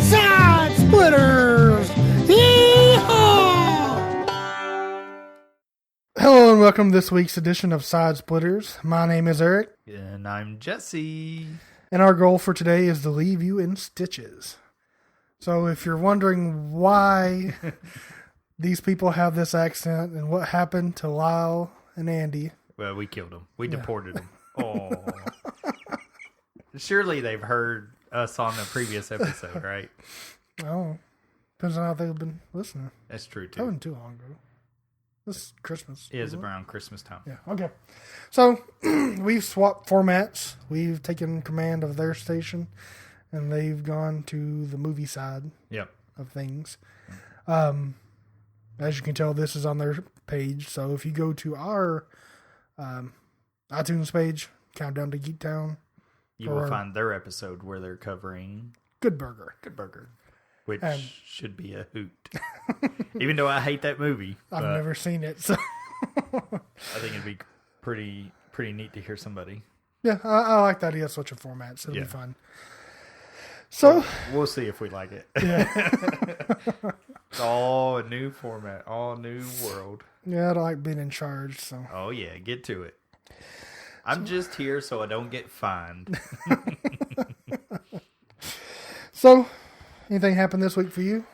Side Splitters! Yeehaw! Hello and welcome to this week's edition of Side Splitters. My name is Eric. And I'm Jesse. And our goal for today is to leave you in stitches. So if you're wondering why these people have this accent and what happened to Lyle and Andy. Well, we killed them. We deported them. Oh. Surely they've heard us on the previous episode, right? Oh, depends on how they've been listening. That's true, That too. wasn't too long ago. This is Christmas. It is around Christmas time. Yeah, okay. So, we've swapped formats. We've taken command of their station, and they've gone to the movie side Yep. of things. As you can tell, this is on their page. So, if you go to our iTunes page, Countdown to Geek Town, You will find their episode where they're covering Good Burger. Good Burger, which And- should be a hoot. Even though I hate that movie, I've but never seen it, so... I think it'd be pretty neat to hear somebody. Yeah, I like the idea of switching formats. It'll Yeah. be fun. So, We'll see if we like it. yeah. It's all a new format, all new world. Yeah, I don't like being in charge, so... Oh, yeah, get to it. I'm just here so I don't get fined. So, anything happened this week for you?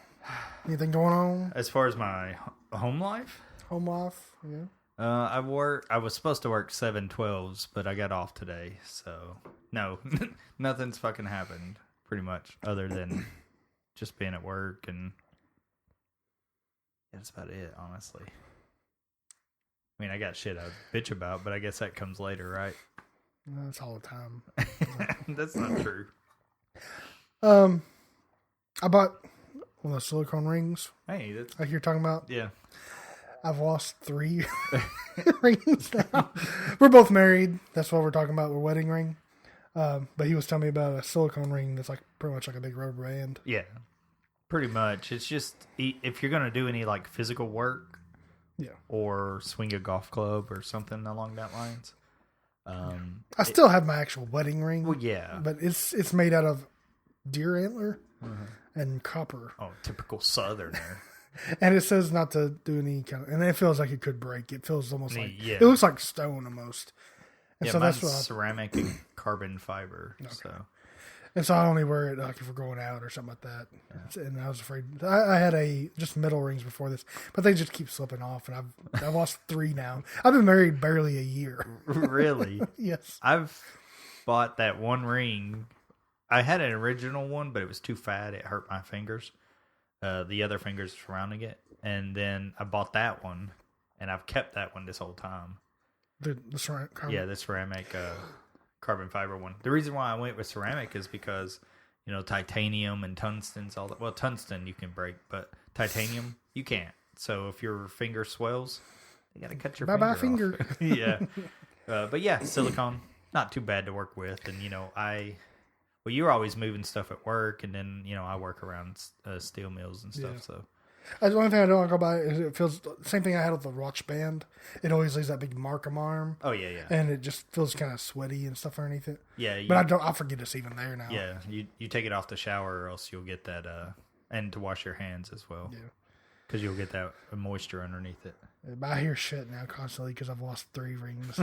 Anything going on? As far as my home life, Home life? Yeah. I was supposed to work 7/12s, but I got off today, so no, nothing's fucking happened, pretty much, other than just being at work, and that's about it, honestly. I mean, I got shit I bitch about, but I guess that comes later, right? That's all the time. That's not true. I bought one of those silicone rings, Hey, that's like you're talking about. yeah. I've lost 3 rings now. We're both married. That's what we're talking about. We're wedding ring. But he was telling me about a silicone ring that's like pretty much like a big rubber band. Yeah, pretty much. It's just if you're gonna do any like physical work, Yeah. or swing a golf club or something along that lines. I still have my actual wedding ring. Well, yeah. But it's made out of deer antler and copper. Oh, typical Southerner. And it says not to do any kind of, and it feels like it could break. It feels almost like, Yeah. it looks like stone almost. And Yeah, so mine's that's what ceramic and carbon fiber. So I only wear it like if we're going out or something like that. And I was afraid, I had just metal rings before this, but they just keep slipping off. And I've lost 3 now. I've been married barely a year. really, Yes. I've bought that one ring. I had an original one, but it was too fat. It hurt my fingers. The other fingers surrounding it, and then I bought that one, and I've kept that one this whole time. The ceramic. Yeah, the ceramic carbon fiber one. The reason why I went with ceramic is because, titanium and tungsten's all that. Well, tungsten you can break, but titanium you can't. So if your finger swells, you got to cut your Bye-bye finger finger. off. Yeah. But yeah, silicone, not too bad to work with. And, well, you're always moving stuff at work, and then, I work around steel mills and stuff, Yeah. so. The only thing I don't like about it is it feels the same thing I had with the watch band. It always leaves that big mark on my arm. Oh, yeah, yeah. And it just feels kind of sweaty and stuff underneath it. Yeah, But I forget it's even there now. Yeah, you take it off the shower, or else you'll get that, and to wash your hands as well. Yeah. Because you'll get that moisture underneath it. But I hear shit now constantly because I've lost 3 rings.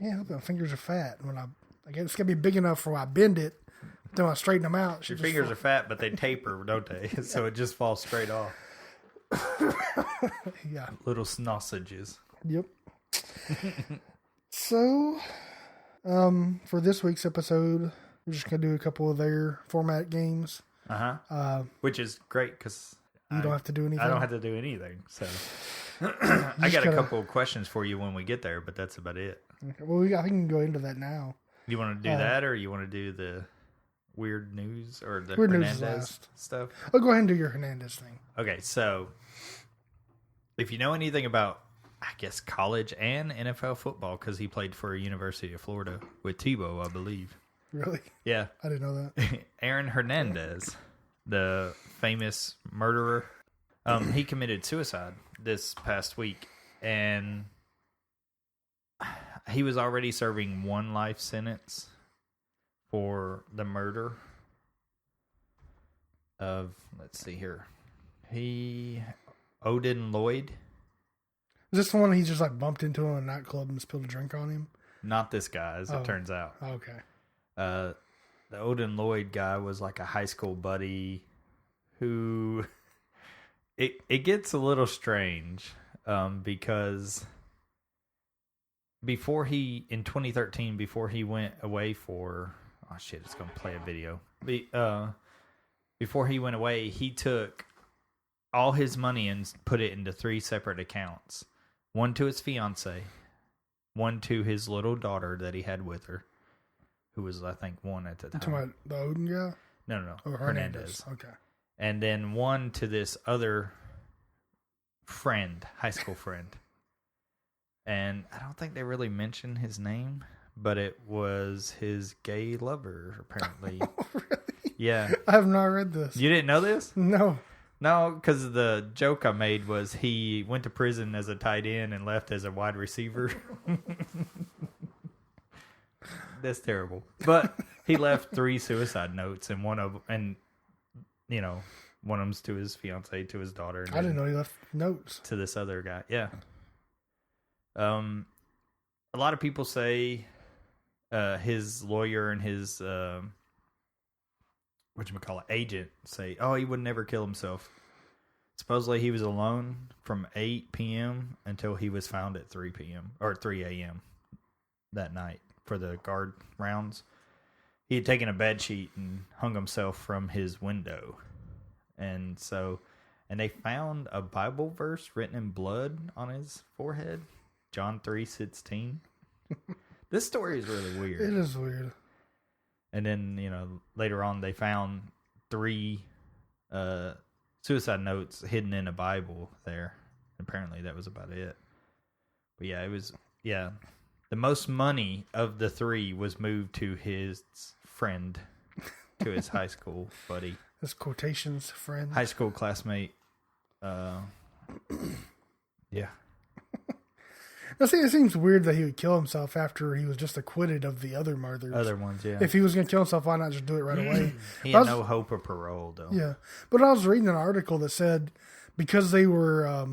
My fingers are fat. When I guess it's gonna be big enough for when I bend it, then when I straighten them out. Your fingers are fat, but they taper, don't they? So it just falls straight off. Yeah. Little sausages. Yep. So, for this week's episode, we're just gonna do a couple of their format games. Which is great because You don't have to do anything. I don't have to do anything. So I got a gotta- couple of questions for you when we get there, but that's about it. Okay. Well, I think we can go into that now. You want to do that, or you want to do the weird news or the Weird news is Hernandez last. stuff? I'll go ahead and do your Hernandez thing. Okay, so if you know anything about, I guess, college and NFL football, because he played for University of Florida with Tebow, I believe. Really? Yeah. I didn't know that. Aaron Hernandez, the famous murderer, he committed suicide this past week, and he was already serving 1 life sentence, for the murder of, let's see here, Odin Lloyd. Is this the one he just like bumped into in a nightclub and spilled a drink on him? Not this guy, as it turns out. Okay. The Odin Lloyd guy was like a high school buddy who it gets a little strange because in 2013, before he went away for, oh shit, it's going to play a video. Before he went away, he took all his money and put it into 3 separate accounts. One to his fiance, one to his little daughter that he had with her, who was, I think, 1 at the time. Talking about the Odin guy? No. Oh, Hernandez. Okay. And then one to this other friend, high school friend. And I don't think they really mentioned his name, but it was his gay lover, apparently. Oh, really? Yeah. I have not read this. You didn't know this? No. No, because the joke I made was he went to prison as a tight end and left as a wide receiver. That's terrible. But he left 3 suicide notes, and one of them's to his fiance, to his daughter. And I didn't know he left notes. to this other guy. Yeah. A lot of people say his lawyer and his agent say, oh, he would never kill himself. Supposedly he was alone from 8 p.m. until he was found at 3 p.m. or 3 a.m. that night for the guard rounds. He had taken a bed sheet and hung himself from his window. And they found a Bible verse written in blood on his forehead. John 3:16. This story is really weird. It is weird. And then, later on they found 3 suicide notes hidden in a Bible there. Apparently that was about it. But yeah, the most money of the 3 was moved to his friend, to his high school buddy. His quotations friend. High school classmate. Yeah. Now, see, it seems weird that he would kill himself after he was just acquitted of the other murders. Other ones, yeah. If he was going to kill himself, why not just do it right away? He had no hope of parole, though. Yeah. But I was reading an article that said because they were...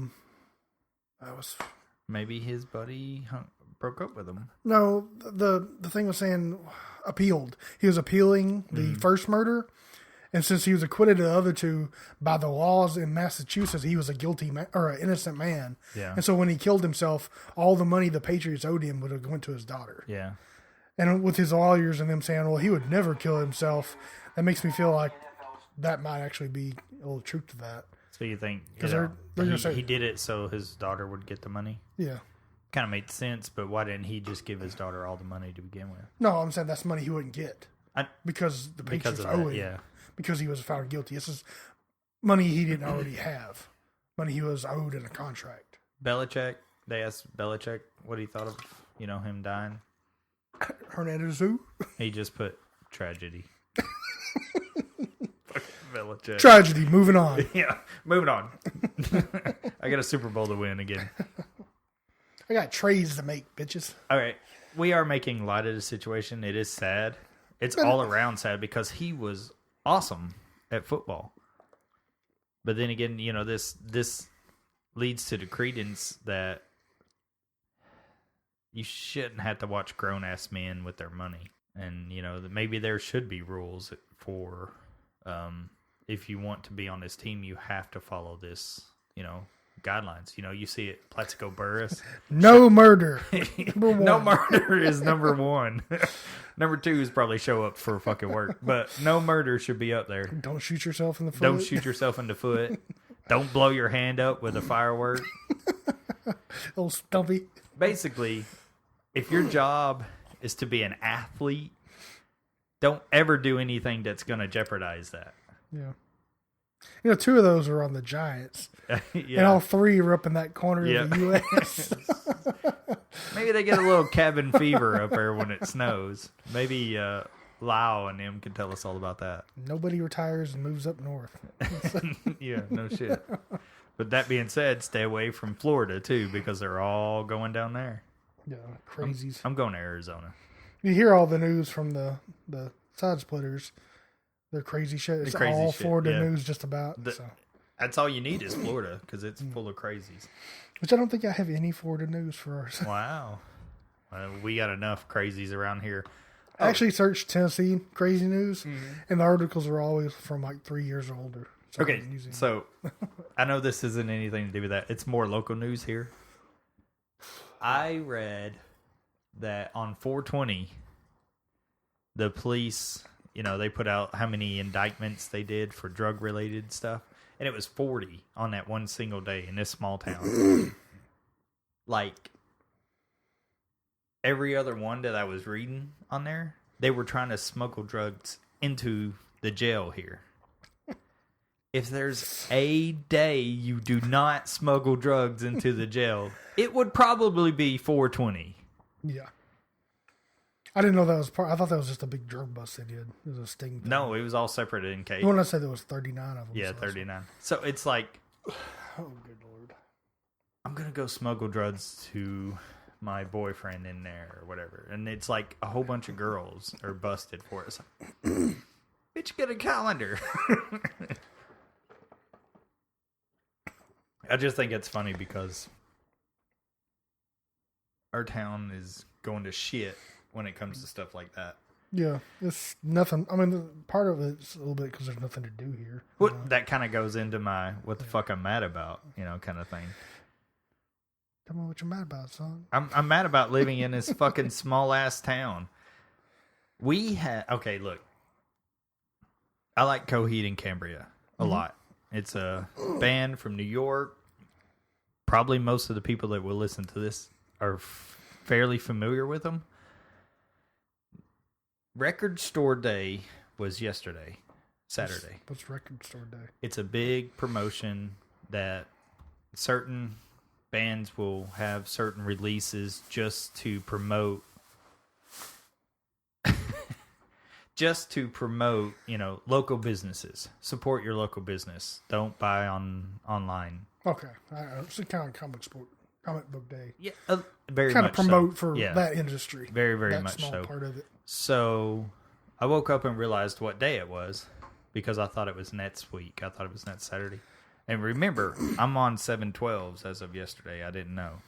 Maybe his buddy broke up with him. No, the thing was saying appealed. He was appealing the first murder. And since he was acquitted of the other 2, by the laws in Massachusetts, he was a guilty or an innocent man. Yeah. And so when he killed himself, all the money the Patriots owed him would have went to his daughter. Yeah. And with his lawyers and them saying, well, he would never kill himself, that makes me feel like that might actually be a little truth to that. So you think they're gonna say, he did it so his daughter would get the money? Yeah. Kind of made sense, but why didn't he just give his daughter all the money to begin with? No, I'm saying that's money he wouldn't get. Because the Patriots owe him. Yeah. Because he was found guilty. This is money he didn't already have. Money he was owed in a contract. Belichick, they asked Belichick what he thought of, him dying. Hernandez who? He just put tragedy. Belichick. Tragedy, moving on. Yeah, moving on. I got a Super Bowl to win again. I got trays to make, bitches. All right. We are making light of the situation. It is sad. It's all around sad because he was awesome at football. But then again, this leads to the credence that you shouldn't have to watch grown-ass men with their money. And, maybe there should be rules for if you want to be on this team, you have to follow this, guidelines. You see it, Plaxico Burress. No murder. No murder is number 1. Number 2 is probably show up for fucking work. But no murder should be up there. Don't shoot yourself in the foot. Don't shoot yourself in the foot. Don't blow your hand up with a firework. Little stumpy. Basically, if your job is to be an athlete, don't ever do anything that's going to jeopardize that. Yeah. 2 of those are on the Giants. Yeah. And all 3 are up in that corner of the U.S. Maybe they get a little cabin fever up there when it snows. Maybe Lau and them can tell us all about that. Nobody retires and moves up north. Yeah, no shit. But that being said, stay away from Florida, too, because they're all going down there. Yeah, crazies. I'm going to Arizona. You hear all the news from the side splitters. They're crazy shit. It's crazy all shit, Florida yeah. news just about. So. That's all you need is Florida because it's full of crazies. Which I don't think I have any Florida news for us. Wow. Well, we got enough crazies around here. I actually searched Tennessee crazy news, and the articles are always from like 3 years or older. So Okay, so I know this isn't anything to do with that. It's more local news here. I read that on 420, the police, they put out how many indictments they did for drug-related stuff, and it was 40 on that one single day in this small town. Like, every other one that I was reading on there, they were trying to smuggle drugs into the jail here. If there's a day you do not smuggle drugs into the jail, it would probably be 420. Yeah. I didn't know that was part. I thought that was just a big drug bust they did. It was a sting thing. No, it was all separate in case. The one I said there was 39 of them. Yeah, so 39. So it's like, oh, good Lord. I'm going to go smuggle drugs to my boyfriend in there or whatever. And it's like a whole bunch of girls are busted for it. It's like, bitch, get a calendar. I just think it's funny because our town is going to shit when it comes to stuff like that. Yeah, it's nothing. I mean, part of it's a little bit because there's nothing to do here. That kind of goes into my what the fuck I'm mad about, kind of thing. Tell me what you're mad about, son. I'm mad about living in this fucking small ass town. Okay, look. I like Coheed and Cambria a lot. It's a band from New York. Probably most of the people that will listen to this are fairly familiar with them. Record Store Day was yesterday, Saturday. What's Record Store Day? It's a big promotion that certain bands will have certain releases just to promote local businesses. Support your local business. Don't buy online. Okay. It's kind of comic book day. Yeah, very kind much of promote so. for that industry. Very, very that much small so. Part of it. So I woke up and realized what day it was because I thought it was next week. I thought it was next Saturday. And remember, I'm on 7/12s as of yesterday. I didn't know.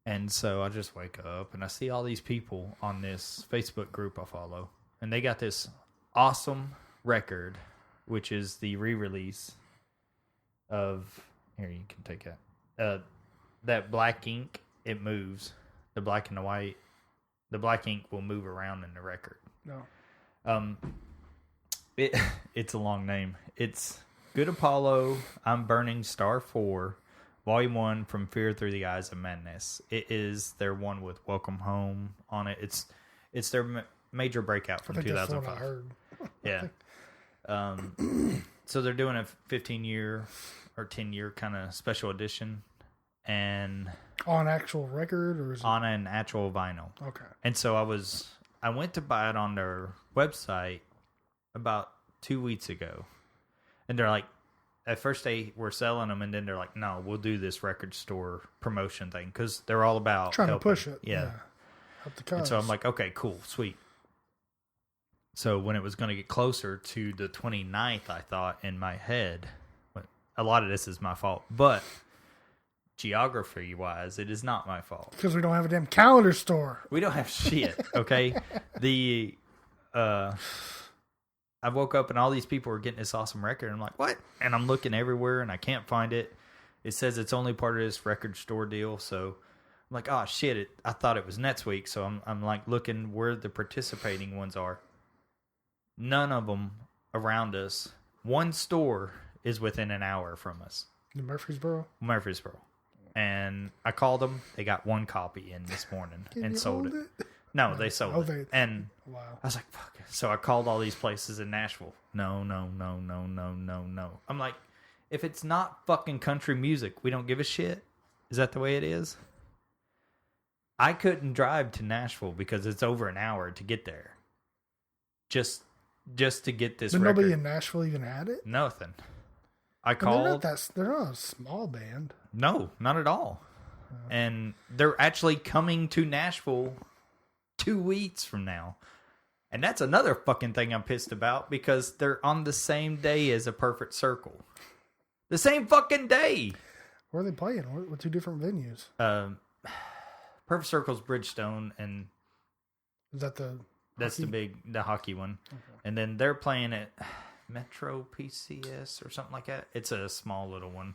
And so I just wake up and I see all these people on this Facebook group I follow. And they got this awesome record, which is the re-release of... Here, you can take that. That black ink, it moves. The black and the white. The black ink will move around in the record. No. It's a long name. It's Good Apollo, I'm Burning Star 4, Volume 1, From Fear Through the Eyes of Madness. It is their one with Welcome Home on it. It's their major breakout from 2005. That's what I heard. Yeah. So they're doing a 15-year or 10-year kind of special edition. And on actual record or is it on an actual vinyl. Okay. And so I went to buy it on their website about 2 weeks ago. And they're like, at first they were selling them and then they're like, no, we'll do this record store promotion thing because they're all about trying helping. to push it. Yeah. Help the cause. And so I'm like, okay, cool, sweet. So when it was going to get closer to the 29th, I thought in my head, a lot of this is my fault, but geography wise, it is not my fault because we don't have a damn calendar store. We don't have shit. Okay. I woke up and all these people were getting this awesome record. And I'm like, what? And I'm looking everywhere and I can't find it. It says it's only part of this record store deal. So I'm like, oh shit! I thought it was next week. So I'm like looking where the participating ones are. None of them around us. One store is within an hour from us. In Murfreesboro. And I called them. They got one copy in this morning and sold it. No, they sold it. And wow. I was like, fuck. So I called all these places in Nashville. No. I'm like, if it's not fucking country music, we don't give a shit. Is that the way it is? I couldn't drive to Nashville because it's over an hour to get there. Just to get this record. Nobody in Nashville even had it? Nothing. I called. They're not a small band. No, not at all. And they're actually coming to Nashville 2 weeks from now. And that's another fucking thing I'm pissed about because they're on the same day as A Perfect Circle. The same fucking day. Where are they playing? What two different venues? Perfect Circle's Bridgestone, and Is that the that's hockey? the hockey one. Okay. And then they're playing at Metro PCS or something like that. It's a small little one,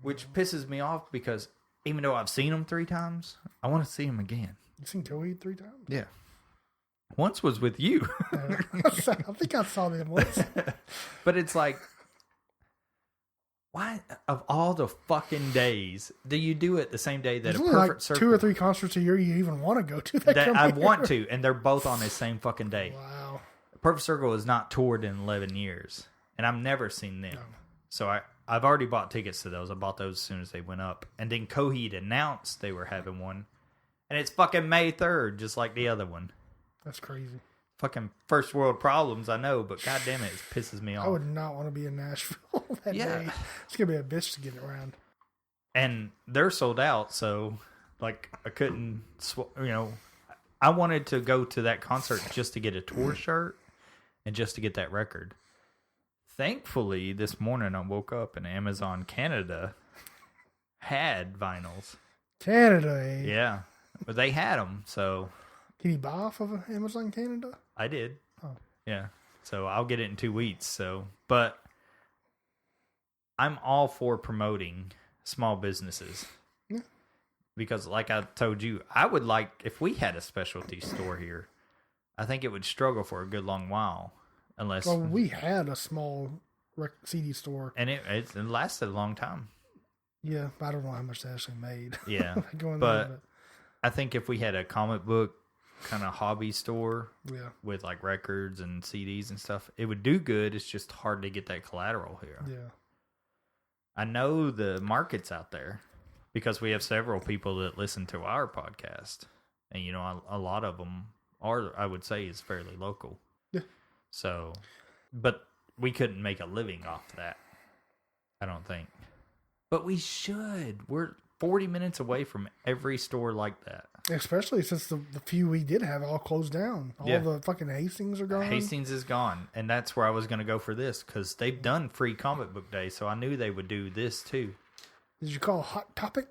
which pisses me off because even though I've seen them 3 times, I want to see them again. You seen Towhead 3 times? Yeah. Once was with you. I think I saw them once. But it's like, why of all the fucking days do you do it the same day that There's A only Perfect like Circle 2 or 3 concerts a year you even want to go to that that come I here. want to, and they're both on the same fucking day. Wow. Perfect Circle has not toured in 11 years, and I've never seen them. No. So I've already bought tickets to those. I bought those as soon as they went up. And then Coheed announced they were having one, and it's fucking May 3rd, just like the other one. That's crazy. Fucking first world problems, I know, but god damn it pisses me off. I would not want to be in Nashville that Yeah. day. It's going to be a bitch to get around. And they're sold out, so like I couldn't, I wanted to go to that concert just to get a tour shirt and just to get that record. Thankfully, this morning I woke up and Amazon Canada had vinyls. Canada, eh? Yeah, but they had them, so Can you buy off of Amazon Canada? I did. Oh. Yeah, so I'll get it in 2 weeks. So, but I'm all for promoting small businesses. Yeah. Because like I told you, I would like, if we had a specialty store here, I think it would struggle for a good long while. Unless, Well, we had a small CD store. and it lasted a long time. Yeah, but I don't know how much they actually made. Yeah, Going but there, I think if we had a comic book kind of hobby store yeah, with like records and CDs and stuff, it would do good. It's just hard to get that collateral here. yeah. I know the market's out there because we have several people that listen to our podcast, and a lot of them are, I would say, is fairly local. Yeah. So, but we couldn't make a living off that. I don't think. But we should. We're 40 minutes away from every store like that. Especially since the few we did have all closed down. All Yeah. the fucking Hastings are gone. Hastings is gone, and that's where I was going to go for this because they've done free comic book day, so I knew they would do this too. Did you call Hot Topic?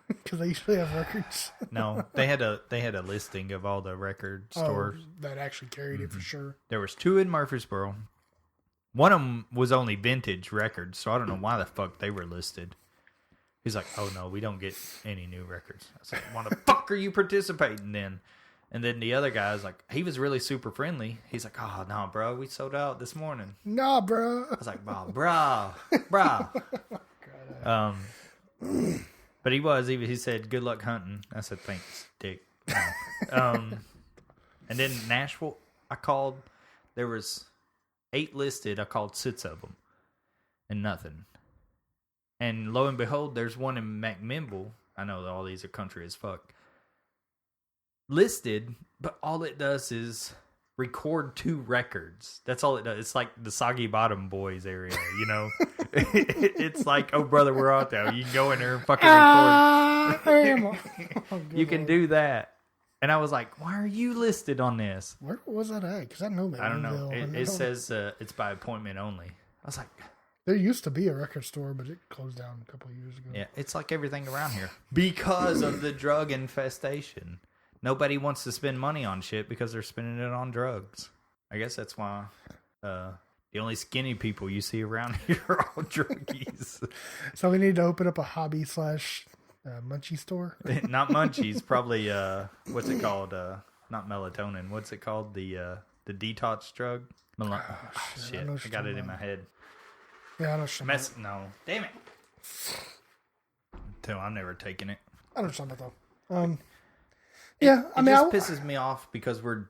Because they usually have records. No, they had a listing of all the record stores. That actually carried it for sure. There was 2 in Murfreesboro. One of them was only vintage records, so I don't know why the fuck they were listed. He's like, oh no, we don't get any new records. I was like, why the fuck are you participating then? And then the other guy's like, he was really super friendly. He's like, oh no, bro, we sold out this morning. Nah, bro. I was like, bro. But he said, good luck hunting. I said, thanks, dick. And then Nashville, I called, there was 8 listed. I called 6 of them and nothing. And lo and behold, there's one in McMimble. I know that all these are country as fuck. Listed, but all it does is record 2 records. That's all it does. It's like the Soggy Bottom Boys area, It's like, oh brother, we're out there. You can go in there and fucking record. You can do that. And I was like, why are you listed on this? Where was that at? Because I know I don't know. McMinnville. It says it's by appointment only. I was like, There used to be a record store, but it closed down a couple of years ago. yeah, it's like everything around here. Because of the drug infestation. Nobody wants to spend money on shit because they're spending it on drugs. I guess that's why the only skinny people you see around here are all druggies. So we need to open up a hobby / munchie store. Not munchies, probably what's it called? Not melatonin. What's it called? The detox drug? Shit, I got it in my head. Yeah, I know. No, damn it. Until I'm never taking it. I know something though. Yeah, It just pisses me off because we're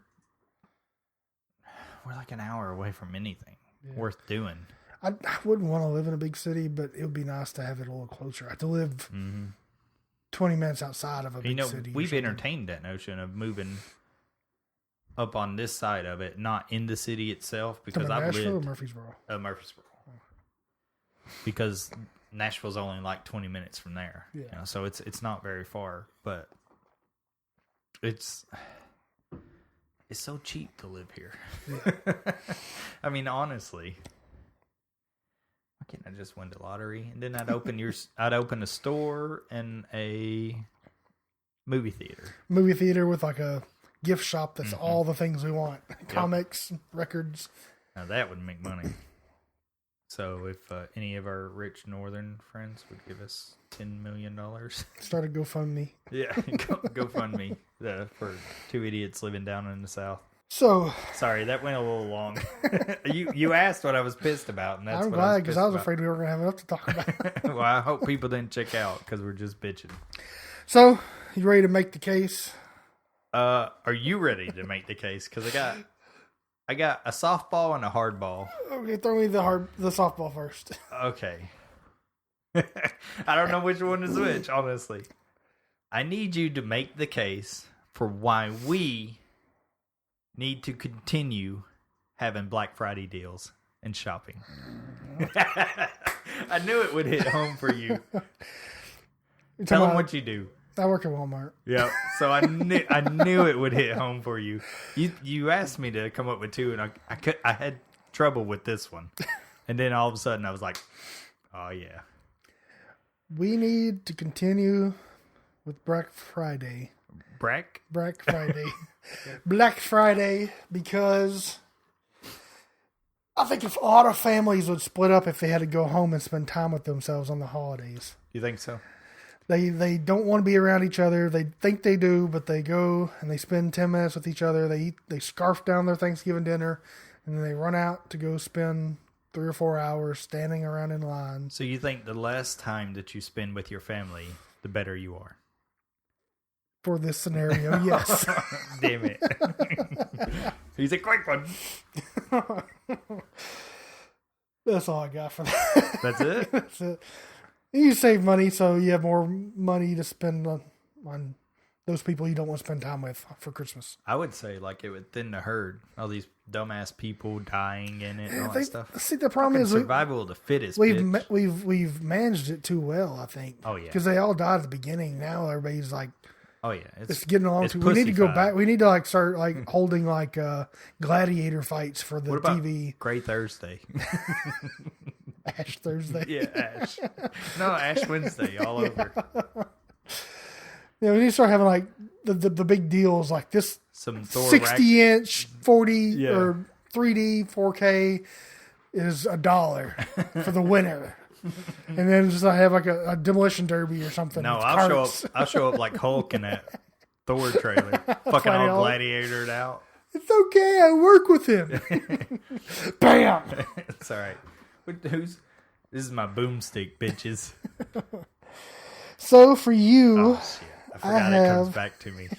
like an hour away from anything worth doing. I wouldn't want to live in a big city, but it would be nice to have it a little closer. I have to live 20 minutes outside of a big city. We've entertained that notion of moving up on this side of it, not in the city itself, because I've Nashville lived or Murfreesboro. Murfreesboro. Because Nashville's only like 20 minutes from there. Yeah. So it's not very far, but it's it's so cheap to live here. I mean, honestly. Why can't I just win the lottery? And then I'd open a store and a movie theater. Movie theater with like a gift shop that's all the things we want. Comics, records. Now that would make money. So if any of our rich northern friends would give us $10 million. Start a GoFundMe. Yeah, go fund me for two idiots living down in the South. So sorry, that went a little long. You asked what I was pissed about, and that's I'm what glad because I was about. afraid we weren't going to have enough to talk about. Well, I hope people didn't check out because we're just bitching. So, you ready to make the case? Are you ready to make the case? Because I got a softball and a hard ball. Okay, throw me the softball first. Okay. I don't know which one is which, honestly. I need you to make the case for why we need to continue having Black Friday deals and shopping. I knew it would hit home for you. Tell them what you do. I work at Walmart. Yeah, so I knew it would hit home for you. You asked me to come up with two, and I had trouble with this one, and then all of a sudden I was like, oh yeah. We need to continue with Black Friday. Black Friday. Black Friday, because I think if a lot of families would split up if they had to go home and spend time with themselves on the holidays. You think so? They don't want to be around each other. They think they do, but they go and they spend 10 minutes with each other. They scarf down their Thanksgiving dinner, and then they run out to go spend 3 or 4 hours standing around in line. So you think the less time that you spend with your family, the better you are? For this scenario, yes. Damn it. He's a quick one. That's all I got for that. That's it? That's it. You save money, so you have more money to spend on those people you don't want to spend time with for Christmas. I would say like it would thin the herd. All these dumbass people dying in it and all that stuff. See, the problem is survival of the fittest. We've managed it too well, I think. Oh yeah, because they all died at the beginning. Now everybody's like, oh yeah, it's getting along. We need to go back. We need to like start like holding like gladiator fights for the what about TV. Gray Thursday. Ash Thursday. Yeah, Ash. No, Ash Wednesday, all over. Yeah, we need to start having like the big deals like this. Some Thor 60-inch, 40 or 3D, 4K is $1 for the winner, and then just have like a demolition derby or something. No, I'll show up like Hulk in that Thor trailer, fucking all gladiatored out. It's okay, I work with him. Bam. It's all right. This is my boomstick, bitches. So for you, oh, shit. I forgot it comes back to me.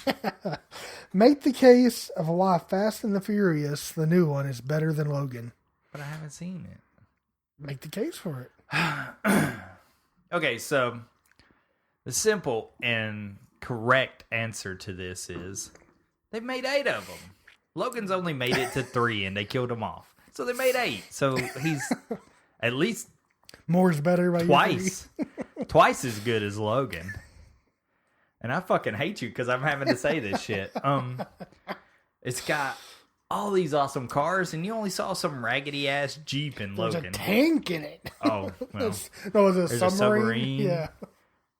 Make the case of why Fast and the Furious, the new one, is better than Logan. But I haven't seen it. Make the case for it. Okay, so the simple and correct answer to this is they've made 8 of them. Logan's only made it to 3 and they killed him off. So they made 8. So he's at least more is better by twice as good as Logan. And I fucking hate you because I'm having to say this shit. It's got all these awesome cars, and you only saw some raggedy ass Jeep in Logan. There's a tank in it. Oh, well. No, there's a submarine. Yeah.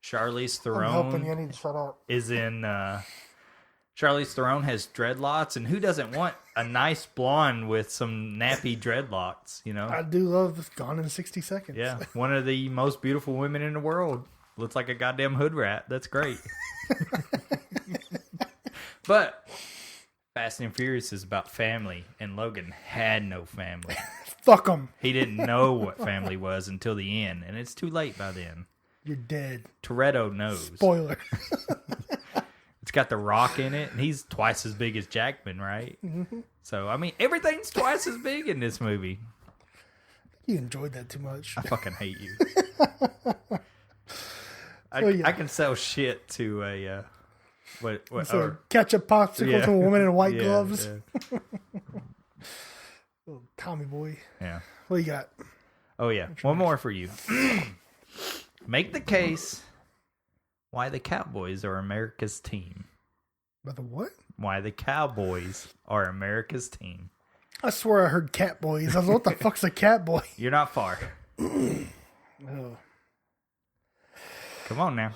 Charlize Theron. I'm helping you. I need to shut up. Is in. Charlize Theron has dreadlocks, and who doesn't want a nice blonde with some nappy dreadlocks? You know. I do love Gone in 60 Seconds. Yeah, one of the most beautiful women in the world. Looks like a goddamn hood rat. That's great. But Fast and Furious is about family, and Logan had no family. Fuck him. He didn't know what family was until the end, and it's too late by then. You're dead. Toretto knows. Spoiler. It's got The Rock in it, and he's twice as big as Jackman, right? Mm-hmm. So, I mean, everything's twice as big in this movie. You enjoyed that too much. I fucking hate you. I can sell shit to a ketchup popsicle to a woman in white gloves. Yeah. Little Tommy boy. Yeah. What you got? Oh yeah, one more for you. Make the case why the Cowboys are America's team. By the what? why the Cowboys are America's team. I swear I heard cat boys. I was like, what the fuck's a cat boy? You're not far. Oh. Come on now.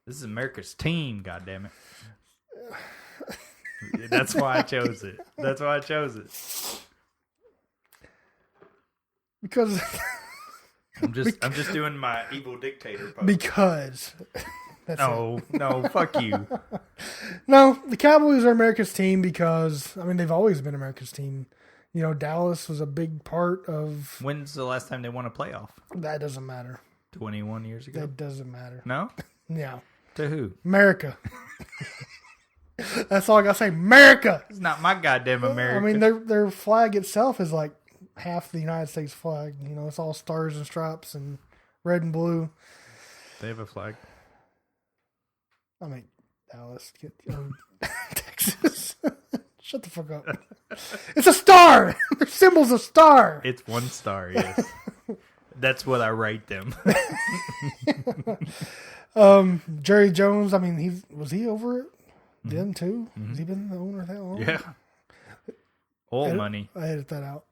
This is America's team, goddammit. That's why I chose it. That's why I chose it. Because I'm just doing my evil dictator pose. because that's No, fuck you. No, the Cowboys are America's team because, I mean, they've always been America's team. You know, Dallas was a big part of... When's the last time they won a playoff? That doesn't matter. 21 years ago? That doesn't matter. No? Yeah. To who? America. That's all I gotta say. America! It's not my goddamn America. I mean, their flag itself is like half the United States flag. You know, it's all stars and stripes and red and blue. They have a flag. I mean, Dallas, Texas. Shut the fuck up. It's a star. Their symbol's a star. It's one star, yes. That's what I rate them. Jerry Jones, I mean, was he over it then too? Has he been the owner that long? Yeah. Oil money. I edit that out.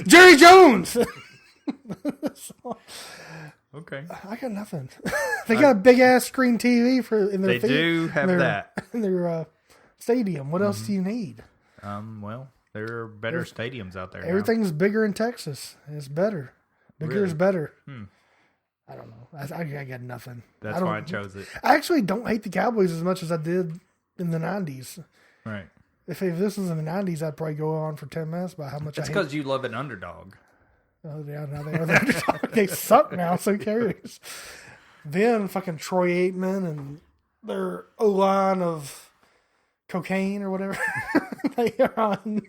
Jerry Jones. Okay. I got nothing. They got a big ass screen TV in their. They do have that in their stadium. What else do you need? Well, there are better stadiums out there. Everything's bigger in Texas. It's better. Bigger is better. I don't know. I got nothing. That's why I chose it. I actually don't hate the Cowboys as much as I did in the 90s. Right. If this was in the 90s, I'd probably go on for 10 minutes about how much It's because you love an underdog. Oh, yeah, now they are the underdog. They suck now, so who cares? Then fucking Troy Aikman and their O-line of cocaine or whatever they are on.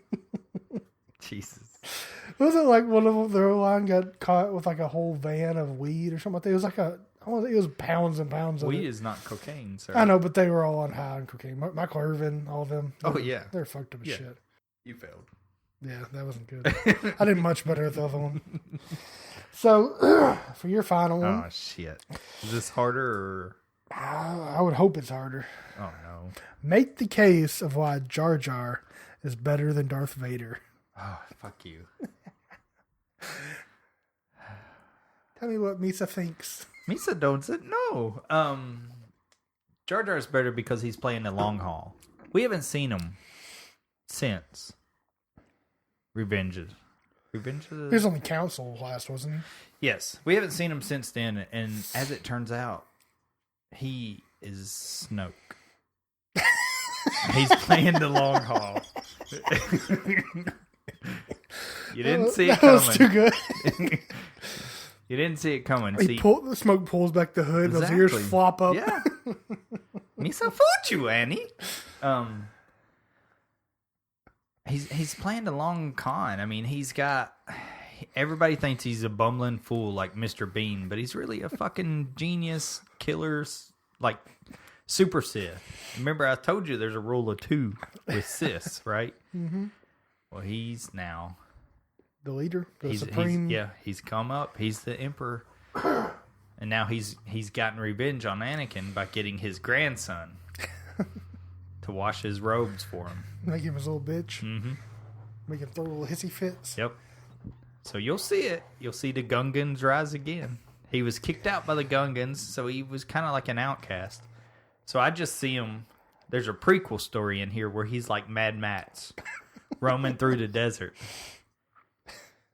Jesus. Wasn't it like one of them, their O-line got caught with like a whole van of weed or something like that? It was like it was pounds and pounds of Weed it. is not cocaine, sir. I know, but they were all on high on cocaine. Michael Irvin, all of them. Oh, yeah. They're fucked up as shit. You failed. Yeah, that wasn't good. I did much better at the other one. So, for your final one. Oh, shit. Is this harder or... I would hope it's harder. Oh, no. Make the case of why Jar Jar is better than Darth Vader. Oh, fuck you. Tell me what Misa thinks. Misa don't say no. Jar Jar's better because he's playing the long haul. We haven't seen him since Revenges. He was on the council last, wasn't he? Yes, we haven't seen him since then, and as it turns out, he is Snoke. He's playing the long haul. You didn't see it coming. That was too good. You didn't see it coming. The smoke pulls back the hood. Exactly. Those ears flop up. Yeah. Misa fooled you, Annie. He's playing the long con. I mean, everybody thinks he's a bumbling fool like Mr. Bean, but he's really a fucking genius killer, like super Sith. Remember, I told you there's a rule of 2 with Siths, right? Mm-hmm. Well, he's now the leader, he's supreme. He's come up. He's the emperor, and now he's gotten revenge on Anakin by getting his grandson to wash his robes for him. Make him his little bitch. Mm-hmm. Make him throw little hissy fits. Yep. So you'll see it. You'll see the Gungans rise again. He was kicked out by the Gungans, so he was kind of like an outcast. So I just see him. There's a prequel story in here where he's like Mad Max, roaming through the desert.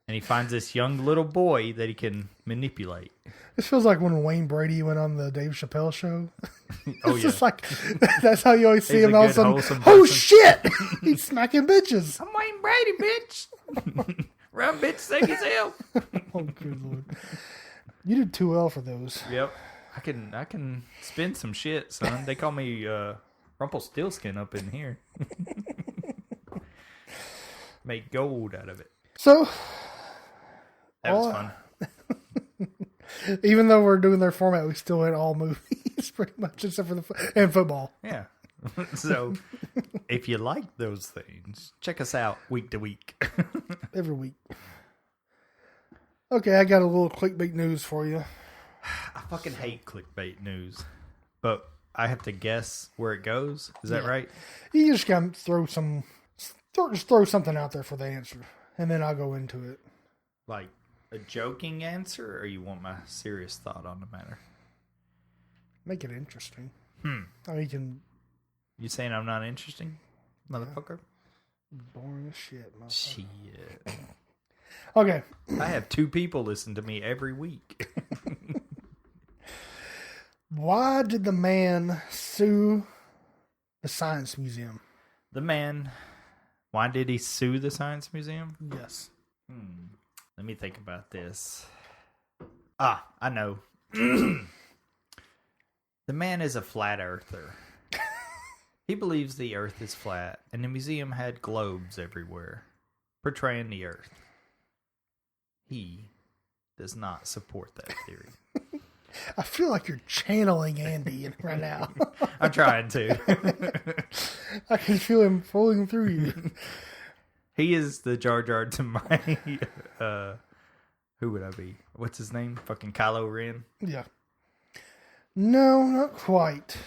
And he finds this young little boy that he can manipulate. This feels like when Wayne Brady went on the Dave Chappelle show. Oh, it's yeah. just like, that's how you always see He's him. a All of a good, sudden, wholesome oh person. shit! He's smacking bitches. I'm Wayne Brady, bitch. Run, bitch, save yourself. Oh, good lord. You did too well for those. Yep. I can spin some shit, son. They call me Rumpelstiltskin up in here. Make gold out of it. So, That was fun. even though we're doing their format, we still went all movies pretty much, except for and football. Yeah. So, if you like those things, check us out week to week. Every week. Okay, I got a little clickbait news for you. I fucking hate clickbait news. But I have to guess where it goes. Is that Yeah. right? You just gotta throw something out there for the answer, and then I'll go into it. Like a joking answer, or you want my serious thought on the matter? Make it interesting. Hmm. Oh, you can. You saying I'm not interesting, motherfucker? Boring as shit. Motherfucker. Shit. Okay. I have 2 people listen to me every week. Why did the man sue the Science Museum? The man. Why did he sue the Science Museum? Yes. Let me think about this. I know. The man is a flat earther. He believes the earth is flat, and the museum had globes everywhere, portraying the earth. He does not support that theory. I feel like you're channeling Andy right now. I'm trying to. I can feel him flowing through you. He is the Jar Jar to my... who would I be? What's his name? Fucking Kylo Ren? Yeah. No, not quite.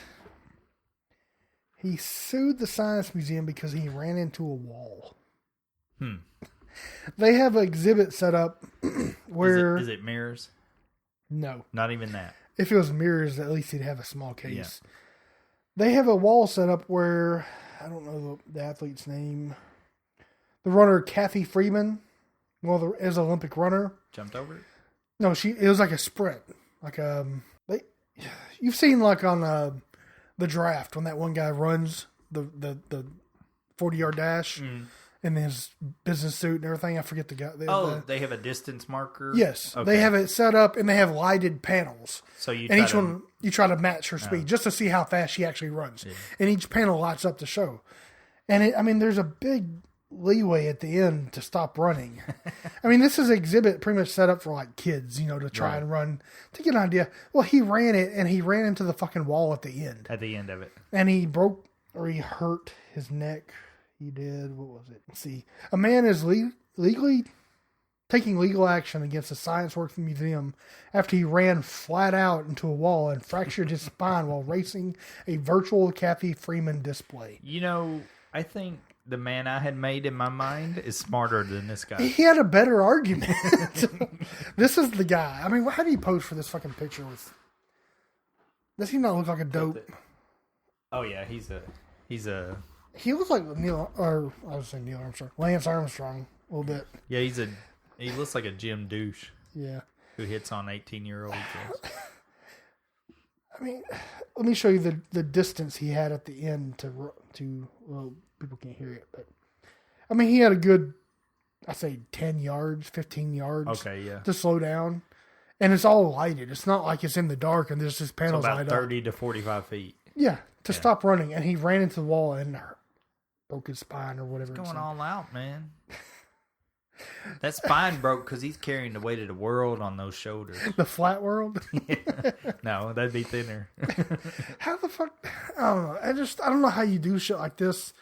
He sued the Science Museum because he ran into a wall. They have an exhibit set up where... Is it mirrors? No. Not even that. If it was mirrors, at least he'd have a small case. Yeah. They have a wall set up where... I don't know the athlete's name. The runner, Kathy Freeman, is an Olympic runner. Jumped over it? No, it was like a sprint. Like you've seen like on the draft when that one guy runs the 40-yard dash in his business suit and everything. I forget the guy. They have a distance marker? Yes. Okay. They have it set up and they have lighted panels. So each one you try to match her speed just to see how fast she actually runs. Yeah. And each panel lights up the show. And there's a big leeway at the end to stop running. I mean, this is an exhibit pretty much set up for like kids, to try and run to get an idea. Well, he ran it and he ran into the fucking wall at the end. At the end of it. And he he hurt his neck. He did. What was it? Let's see. A man is legally taking legal action against the Science Works Museum after he ran flat out into a wall and fractured his spine while racing a virtual Kathy Freeman display. I think the man I had made in my mind is smarter than this guy. He had a better argument. This is the guy. I mean, how do you pose for this fucking picture with... Does he not look like a dope? Oh yeah, he's a He looks like Lance Armstrong a little bit. Yeah, he looks like a gym douche. Yeah. Who hits on 18-year-olds. I mean, let me show you the distance he had at the end to well, people can't hear it, but I mean, he had a good, I say 10 yards, 15 yards. Okay, yeah. To slow down. And it's all lighted. It's not like it's in the dark and there's just panels about light 30 to 45 feet. Yeah, to stop running. And he ran into the wall and broke his spine or whatever. He's going all out, man. That spine broke because he's carrying the weight of the world on those shoulders. The flat world? No, that'd be thinner. How the fuck? I don't know. I don't know how you do shit like this.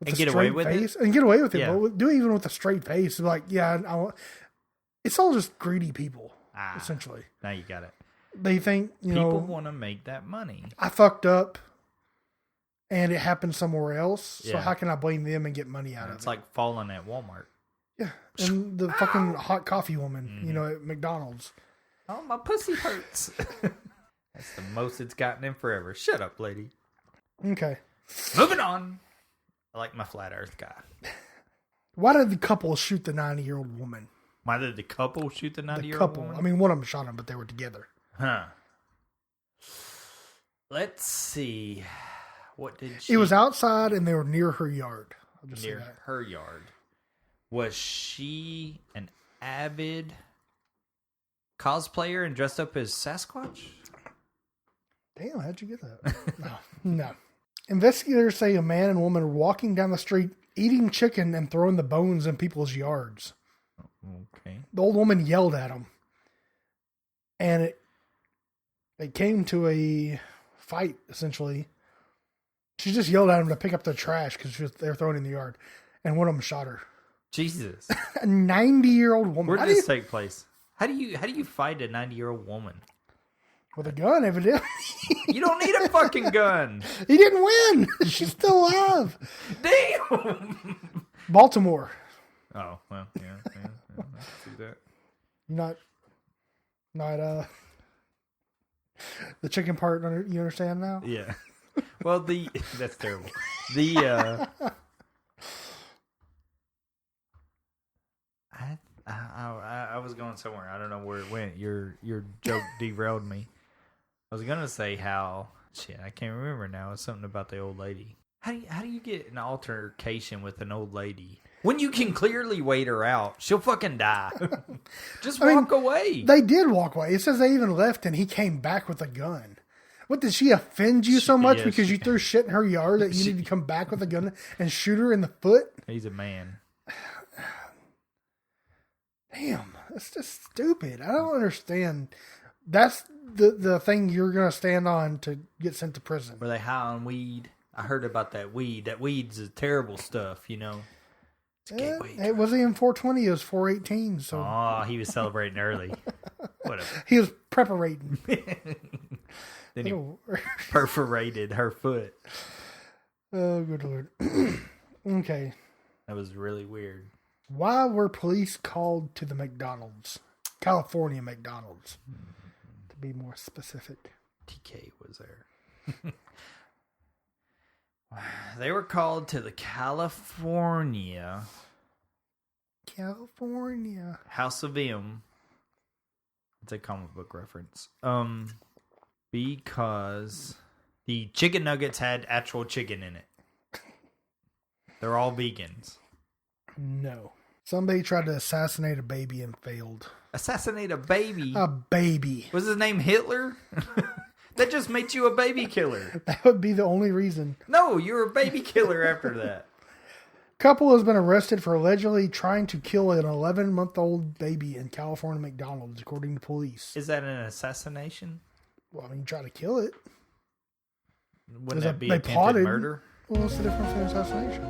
And get away with it? And get away with it. Yeah. But do it even with a straight face. Like, it's all just greedy people, essentially. Now you got it. They think, people want to make that money. I fucked up and it happened somewhere else. So Yeah. how can I blame them and get money out of it? It's like falling at Walmart. Yeah. And the fucking hot coffee woman, at McDonald's. Oh, my pussy hurts. That's the most it's gotten in forever. Shut up, lady. Okay. Moving on. I like my flat earth guy. Why did the couple shoot the 90-year-old woman? Why did the couple shoot the The 90-year-old couple. woman? I mean, one of them shot him, but they were together. Huh. Let's see. What did she... It was outside and they were near her yard. I'll just say near that. her yard. Was she an avid cosplayer and dressed up as Sasquatch? Damn, how'd you get that? No. Investigators say a man and woman are walking down the street eating chicken and throwing the bones in people's yards. Okay. The old woman yelled at them. And it came to a fight, essentially. She just yelled at them to pick up the trash because they were throwing it in the yard. And one of them shot her. Jesus. A 90-year-old woman. Where did this take place? How do you fight a 90-year-old woman? With a gun, evidently. You don't need a fucking gun. He didn't win. She's still alive. Damn. Baltimore. Oh, well, yeah. I can see that. Not the chicken part. You understand now? Yeah. Well, that's terrible. The I was going somewhere. I don't know where it went. Your joke derailed me. I was gonna say how I can't remember now. It's something about the old lady. How do you get an altercation with an old lady when you can clearly wait her out? She'll fucking die. Just walk away. They did walk away. It says they even left, and he came back with a gun. What, did she offend you so much because you threw shit in her yard that you need to come back with a gun and shoot her in the foot? He's a man. Damn, that's just stupid. I don't understand. That's the thing you're going to stand on to get sent to prison. Were they high on weed? I heard about that weed. That weed's is terrible stuff, you know. It's gateway. It wasn't even 420. It was 418. So. Oh, he was celebrating early. Whatever. He was preparating. Then he perforated her foot. Oh, good Lord. Okay. That was really weird. Why were police called to the McDonald's? California McDonald's. To be more specific. TK was there. They were called to the California House of M. It's a comic book reference. Because the chicken nuggets had actual chicken in it. They're all vegans. No. Somebody tried to assassinate a baby and failed. Assassinate a baby? A baby. Was his name Hitler? That just makes you a baby killer. That would be the only reason. No, you're a baby killer after that. Couple has been arrested for allegedly trying to kill an 11-month-old baby in California McDonald's, according to police. Is that an assassination? Well, I mean, you try to kill it. Wouldn't that be attempted murder? Well, what's the difference in assassination?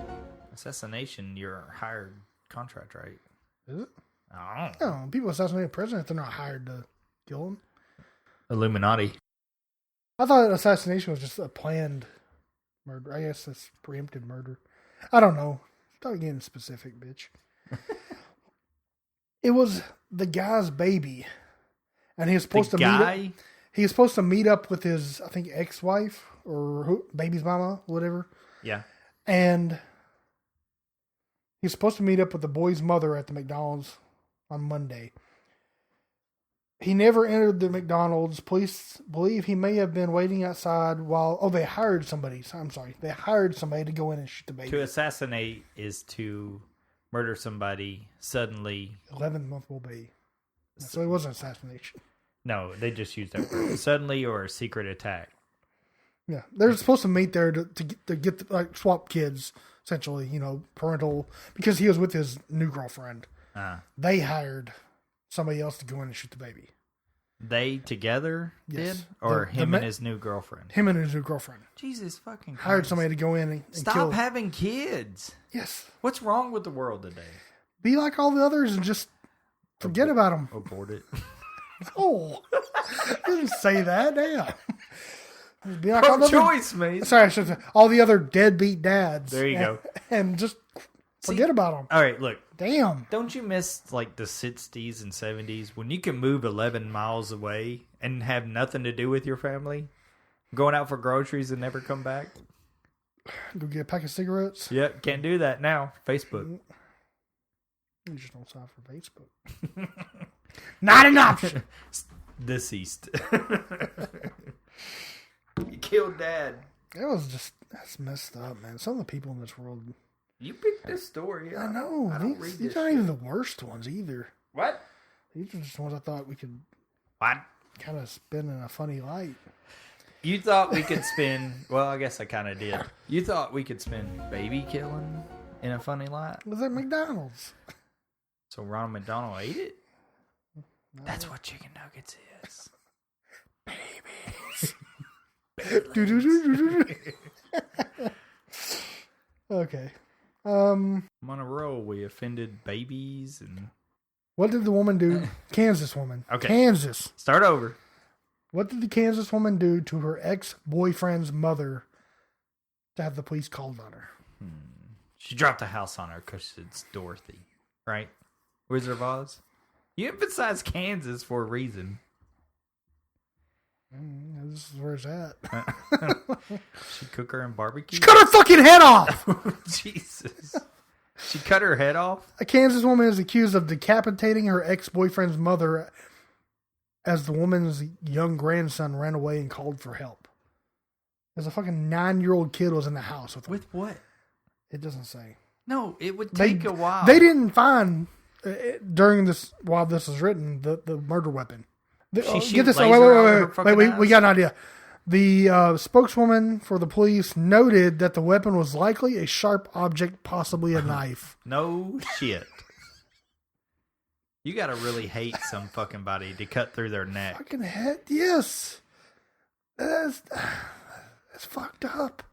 Assassination, you're a hired contract, right? Is it? I don't know. No, people assassinate a president if they're not hired to kill him. Illuminati. I thought assassination was just a planned murder. I guess that's preemptive murder. I don't know. Stop getting specific, bitch. It was the guy's baby, and he was supposed he was supposed to meet up with his, I think, ex-wife or baby's mama, whatever. Yeah. And he was supposed to meet up with the boy's mother at the McDonald's on Monday. He never entered the McDonald's. Police believe he may have been waiting outside while... Oh, they hired somebody. I'm sorry. They hired somebody to go in and shoot the baby. To assassinate is to murder somebody suddenly. 11-month-old baby. So it wasn't assassination. No, they just used that word. Suddenly or a secret attack. Yeah. They're supposed to meet there to get like, swap kids, essentially, you know, parental... Because he was with his new girlfriend. They hired... somebody else to go in and shoot the baby. They together yes. did? Or him and his new girlfriend? Him and his new girlfriend. Jesus fucking Christ. Hired somebody to go in and Stop kill. having kids. Yes. What's wrong with the world today? Be like all the others and just forget about them. Abort it. Oh. I didn't say that. Damn. Be like Pro-choice, mate. Sorry, I should say. All the other deadbeat dads. There you go. And just forget about them. All right, look. Damn. Don't you miss like the 60s and 70s when you can move 11 miles away and have nothing to do with your family? Going out for groceries and never come back? Go get a pack of cigarettes? Yep, can't do that now. Facebook. You just don't sign for Facebook. Not an option. Deceased. You killed Dad. That's messed up, man. Some of the people in this world... You picked this story. I know. These aren't even the worst ones either. What? These are just ones I thought we could what? Kind of spin in a funny light. You thought we could spin... Well, I guess I kind of did. You thought we could spin baby killing in a funny light? It was at McDonald's. So Ronald McDonald ate it? No. That's what chicken nuggets is. Babies. Okay. I'm on a roll. We offended babies and... What did the woman do? Kansas woman. Okay. Kansas. Start over. What did the Kansas woman do to her ex-boyfriend's mother to have the police called on her? She dropped the house on her because it's Dorothy, right? Wizard of Oz. You emphasize Kansas for a reason. This is where it's at. She cook her in barbecue. She cut her fucking head off! Jesus. She cut her head off? A Kansas woman is accused of decapitating her ex-boyfriend's mother as the woman's young grandson ran away and called for help. There's a fucking 9-year-old kid was in the house with him. With what? It doesn't say. No, it would take a while. They didn't find during this while this was written the murder weapon. Get this. Wait. We got an idea. The spokeswoman for the police noted that the weapon was likely a sharp object, possibly a knife. No shit. You gotta really hate some fucking body to cut through their neck. Fucking head, yes. That's fucked up.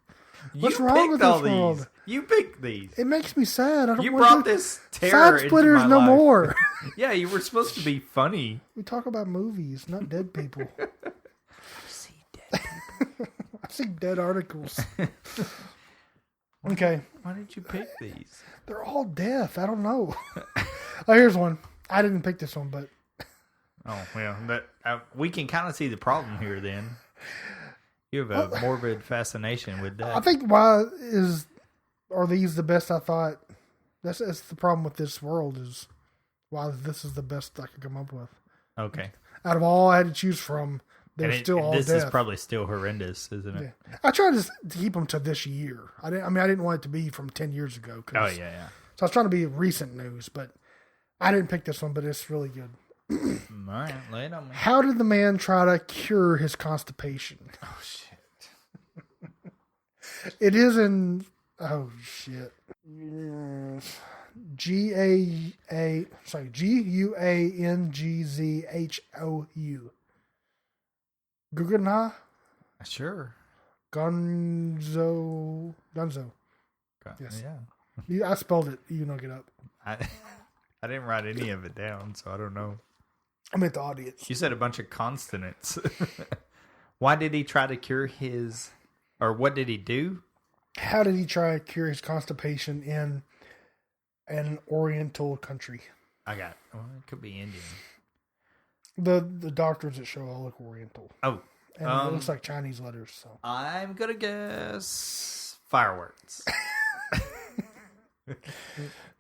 What's wrong with this world? You picked these. It makes me sad. I don't you want brought to this terror Side splitters into my no life. more. Yeah, you were supposed to be funny. We talk about movies, not dead people. See dead people. I see dead articles. Okay. Why did you pick these? They're all death. I don't know. Oh, here's one. I didn't pick this one, but... Oh, well, we can kind of see the problem here then. You have a morbid fascination with that. I think are these the best I thought? That's the problem with this world is why this is the best I could come up with. Okay. Out of all I had to choose from, they're still all this death. This is probably still horrendous, isn't it? Yeah. I tried to keep them to this year. I didn't want it to be from 10 years ago. Oh, yeah. So I was trying to be recent news, but I didn't pick this one, but it's really good. All right, lay it on me. How did the man try to cure his constipation? Oh, shit. It is in... Oh, shit. Guangzhou. Guggenha? Sure. Gunzo. Yes. Yeah. I spelled it. You look it up. I didn't write any of it down, so I don't know. I meant the audience. You said a bunch of consonants. Why did he try to cure his... Or what did he do? How did he try to cure his constipation in an Oriental country? Well, it could be Indian. The doctors that show all look Oriental. Oh. And it looks like Chinese letters. So I'm going to guess fireworks.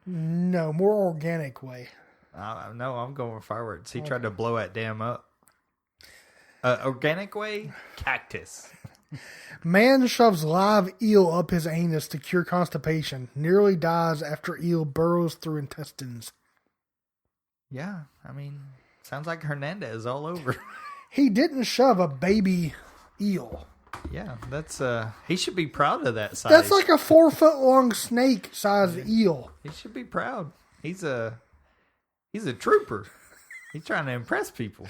No, more organic way. No, I'm going with fireworks. He tried to blow that dam up. Organic way? Cactus. Man shoves live eel up his anus to cure constipation. Nearly dies after eel burrows through intestines. Yeah, sounds like Hernandez all over. He didn't shove a baby eel. Yeah, that's he should be proud of that size. That's like a 4-foot long snake sized eel. He should be proud. He's a trooper. He's trying to impress people.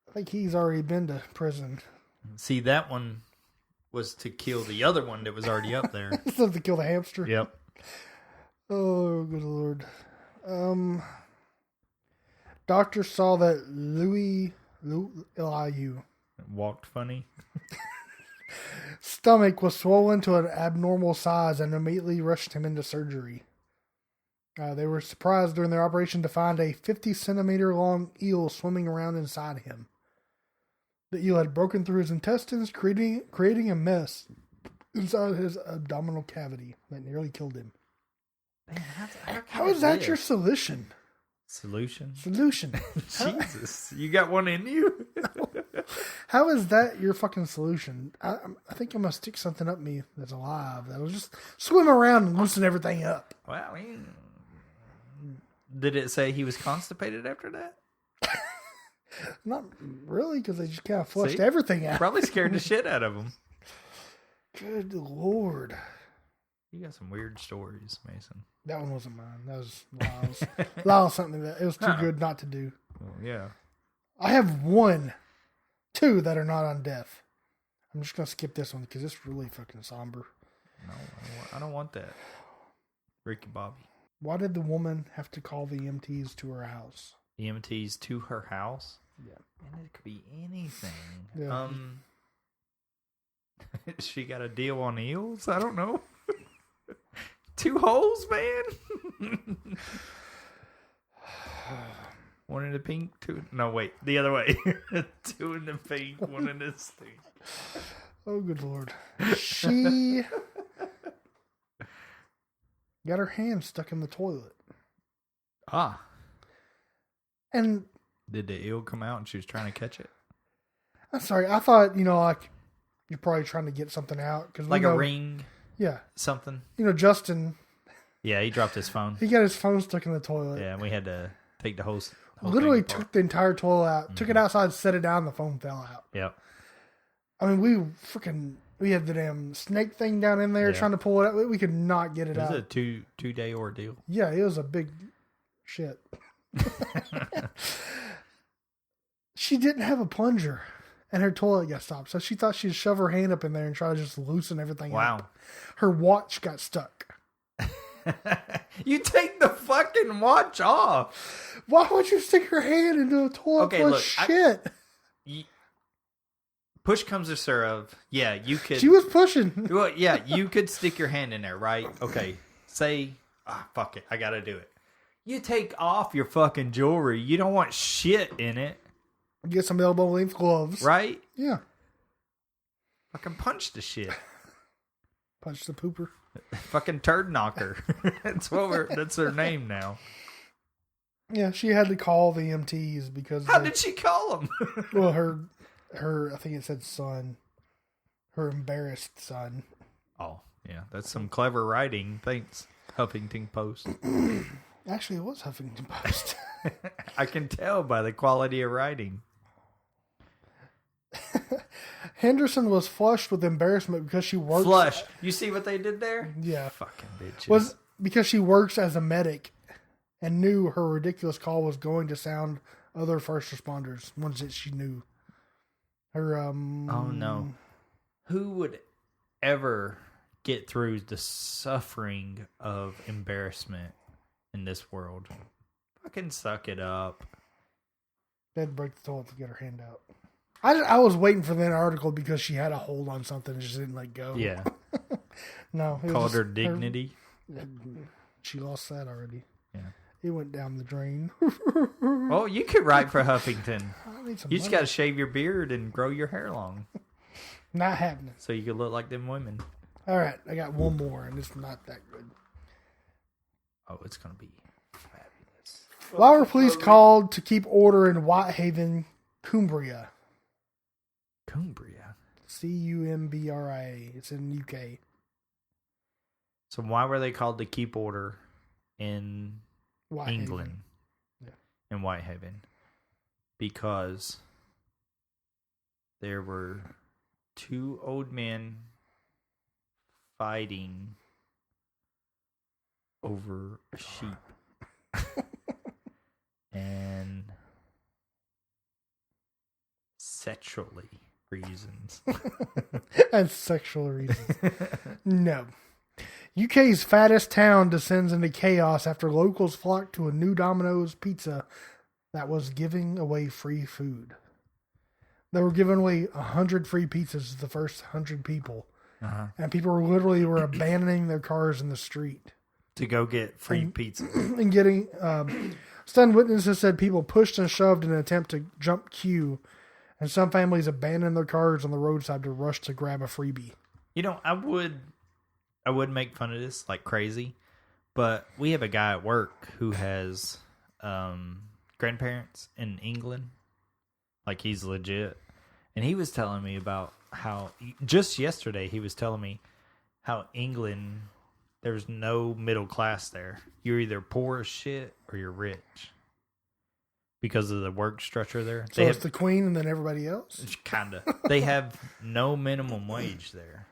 I think he's already been to prison. See, that one was to kill the other one that was already up there. So to kill the hamster. Yep. Oh, good Lord. Doctor saw that Louis Eliu walked funny. Stomach was swollen to an abnormal size and immediately rushed him into surgery. They were surprised during their operation to find a 50-centimeter long eel swimming around inside him. The eel had broken through his intestines, creating a mess inside his abdominal cavity that nearly killed him. Man, how is that your solution? Solution? Jesus. You got one in you? How is that your fucking solution? I think I'm going to stick something up me that's alive. That'll just swim around and loosen everything up. Well, did it say he was constipated after that? Not really, because they just kind of flushed everything out. Probably scared the shit out of him. Good Lord. You got some weird stories, Mason. That one wasn't mine. That was Lyle's. Lyle's something that it was too good not to do. Well, yeah. I have two that are not on death. I'm just going to skip this one because it's really fucking somber. No, I don't want that. Ricky Bobby. Why did the woman have to call the EMTs to her house? EMTs to her house? Yeah. And it could be anything. Yeah. She got a deal on eels? I don't know. 2 holes, man. One in the pink, 2. No, wait, the other way. 2 in the pink, 1 in the stink. Oh, good Lord. She got her hand stuck in the toilet. Ah. And Did the eel come out and she was trying to catch it? I'm sorry, I thought, like, you're probably trying to get something out. Cause Like a ring? Yeah. Something? Justin, Yeah, he dropped his phone. he got his phone stuck in the toilet. Yeah, and we had to take the whole Literally thing apart. took the entire toilet out, took it outside, set it down, the phone fell out. Yep. I mean, we had the damn snake thing down in there Yeah. trying to pull it out. We could not get it It was out. a two-day ordeal. Yeah, it was a big shit. She didn't have a plunger, and her toilet got stopped. So she thought she'd shove her hand up in there and try to just loosen everything Wow. up. Her watch got stuck. You take the fucking watch off. Why would you stick your hand into a toilet Okay, full of look, shit? Push comes to shove. Yeah, you could. She was pushing. Well, yeah, you could stick your hand in there, right? Okay. Say, fuck it, I gotta do it. You take off your fucking jewelry. You don't want shit in it, Get some elbow length gloves. right? Yeah. Fucking punch the shit. Punch the pooper. Fucking turd knocker. That's her name now. Yeah, she had to call the EMTs because How did she call him? well, her I think it said son, her embarrassed son. Oh, yeah, that's some clever writing. Thanks, Huffington Post. Actually, it was Huffington Post. I can tell by the quality of writing. Henderson was flushed with embarrassment because she works. Flush. You see what they did there? Yeah, Fucking bitches. was because she works as a medic and knew her ridiculous call was going to sound other first responders, ones that she knew. Her Oh no. Who would ever get through the suffering of embarrassment in this world? Fucking suck it up. They had to break the toilet to get her hand out. I was waiting for that article because she had a hold on something and just didn't let go. Yeah. No. it was Called just her dignity. She lost that already. Yeah. It went down the drain. Well, you could write for Huffington. I need some You just money. got to shave your beard and grow your hair long Not happening. so you could look like them women. All right, I got one more, and it's not that good. Oh, it's going to be fabulous. Flower police called to keep order in Whitehaven, Cumbria. Cumbria. Cumbria. It's in UK. So why were they called to keep order in Whitehaven. England? Yeah. In Whitehaven? Because there were 2 old men fighting over a sheep. And sexually reasons. And sexual reasons. No. UK's fattest town descends into chaos after locals flock to a new Domino's pizza that was giving away free food. They were giving away 100 free pizzas to the first 100 people. Uh-huh. And people were abandoning their cars in the street. To go get free pizza. And getting... stunned witnesses said people pushed and shoved in an attempt to jump queue. And some families abandoned their cars on the roadside to rush to grab a freebie. You know, I would make fun of this like crazy, but we have a guy at work who has grandparents in England. Like, he's legit. And he was telling me about how, just yesterday, he was telling me how England, there's no middle class there. You're either poor as shit or you're rich. Because of the work structure there. So it's the Queen and then everybody else? Kind of. They have no minimum wage there.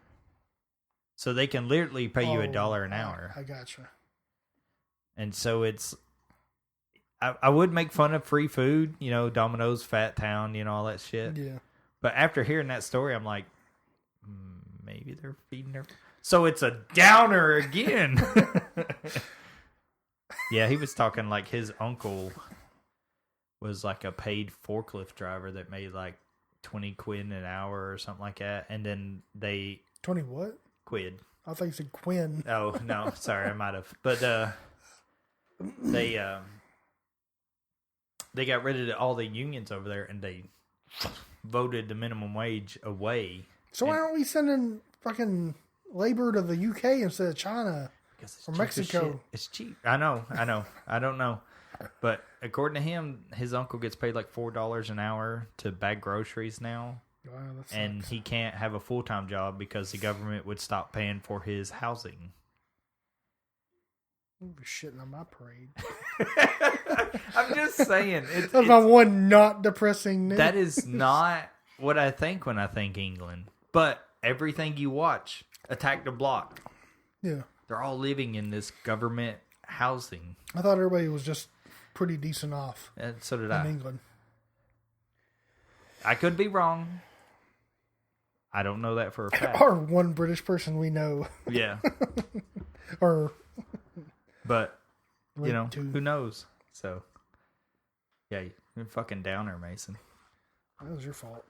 So they can literally pay you $1 an hour. I gotcha. And so it's... I would make fun of free food, you know, Domino's, Fat Town, you know, all that shit. Yeah. But after hearing that story, I'm like, maybe they're feeding their... So it's a downer again. Yeah, he was talking like his uncle was like a paid forklift driver that made like 20 quid an hour or something like that, and then they 20 what? quid. I thought you said Quinn. Oh no, sorry, I might have. But they got rid of all the unions over there, and they voted the minimum wage away. So why aren't we sending fucking labor to the UK instead of China or Mexico? It's cheap. I know. I don't know. But according to him, his uncle gets paid like $4 an hour to bag groceries now. Wow, that And sucks. he can't have a full-time job because the government would stop paying for his housing. You'll be shitting on my parade. I'm just saying. That's my one not depressing news. That is not what I think when I think England. But everything you watch, Attack the Block, Yeah. they're all living in this government housing. I thought everybody was just pretty decent off And so did in I. England. I could be wrong. I don't know that for a fact. Or one British person we know. Yeah. Or But, you know, two. who knows? So, yeah, you're a fucking downer, Mason. That was your fault.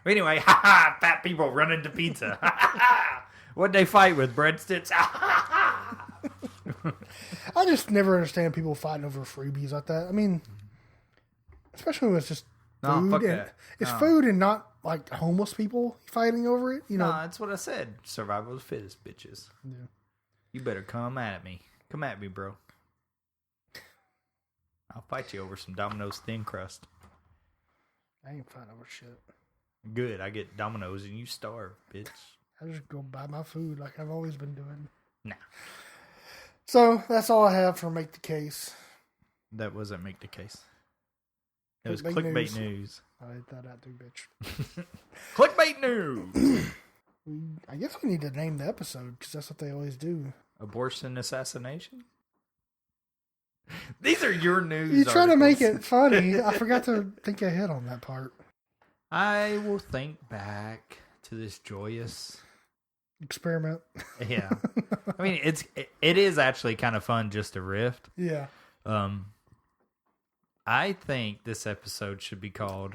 Anyway, fat people running to pizza. What'd they fight with? Breadsticks? I just never understand people fighting over freebies like that. I mean, especially when it's just No, food. fuck And that. it's No. food and not like homeless people fighting over it. You know, No, that's what I said. Survival of the fittest, bitches. Yeah. You better come at me. Come at me, bro. I'll fight you over some Domino's thin crust. I ain't fighting over shit. Good, I get Domino's and you starve, bitch. I just go buy my food like I've always been doing. Nah, So that's all I have for Make the Case. that wasn't make the case. It was Clickbait clickbait news. I hit that out too, bitch. Clickbait news! I guess we need to name the episode because that's what they always do. Abortion assassination? These are your news. You try to make articles. it funny. I forgot to think ahead on that part. I will think back to this joyous. Experiment. Yeah, I mean it is actually kind of fun just to riff. Yeah. I think this episode should be called